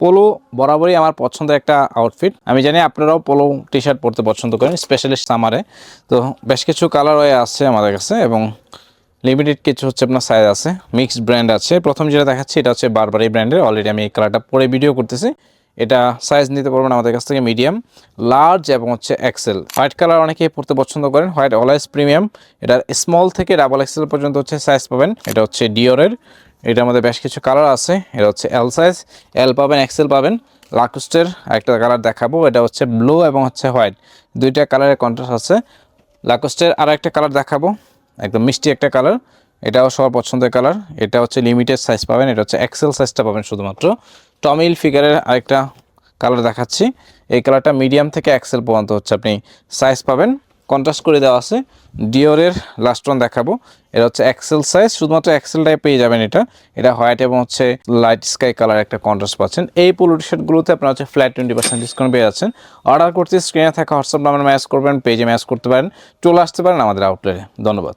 Polo বরাবরই আমার পছন্দের একটা আউটফিট। আমি জানি আপনারাও পোলো টি শার্ট পরতে পছন্দ করেন, স্পেশালি সামারে। তো বেশ কিছু কালার হয়ে আছে আমাদের কাছে এবং লিমিটেড কিছু হচ্ছে আপনার সাইজ আছে, মিক্সড ব্র্যান্ড আছে। প্রথম যেটা দেখাচ্ছি এটা হচ্ছে বারবারি ব্র্যান্ডের। অলরেডি আমি এই কালারটা পরে ভিডিও করতেছি। এটা সাইজ নিতে পারবেন আমাদের কাছ থেকে মিডিয়াম, লার্জ এবং হচ্ছে এক্সেল। হোয়াইট কালার অনেকেই পরতে পছন্দ করেন, হোয়াইট অলওয়েজ প্রিমিয়াম। এটা স্মল থেকে ডাবল এক্সেল পর্যন্ত হচ্ছে সাইজ পাবেন। এটা হচ্ছে ডিওরের, এটার মধ্যে বেশ কিছু কালার আছে। এটা হচ্ছে এল সাইজ, এল পাবেন, এক্সেল পাবেন। লাকোস্টের একটা কালার দেখাবো, এটা হচ্ছে ব্লু এবং হচ্ছে হোয়াইট, দুইটা কালারের কন্ট্রাস্ট আছে। লাকোস্টের আর একটা কালার দেখাবো, একদম মিষ্টি একটা কালার, এটাও সবার পছন্দের কালার। এটা হচ্ছে লিমিটেড সাইজ পাবেন, এটা হচ্ছে এক্সেল সাইজটা পাবেন শুধুমাত্র। টমি হিলফিগারের আরেকটা কালার দেখাচ্ছি, এই কালারটা মিডিয়াম থেকে এক্সেল পর্যন্ত হচ্ছে আপনি সাইজ পাবেন, কন্ট্রাস্ট করে দেওয়া আছে। ডিওরের লাস্ট ওয়ান দেখাবো, এটা হচ্ছে এক্সেল সাইজ, শুধুমাত্র এক্সেলটাই পেয়ে যাবেন। এটা হোয়াইট এবং হচ্ছে লাইট স্কাই কালার একটা কন্ট্রাস্ট পাচ্ছেন। এই পোলো টি শার্টগুলোতে আপনারা হচ্ছে ফ্ল্যাট 20% ডিসকাউন্ট পেয়ে যাচ্ছেন। অর্ডার করতে স্ক্রিনে থাকা হোয়াটসঅ্যাপ নাম্বার ম্যাচ করবেন, পেজে ম্যাচ করতে পারেন, চলে আসতে পারেন আমাদের আউটলেটে। ধন্যবাদ।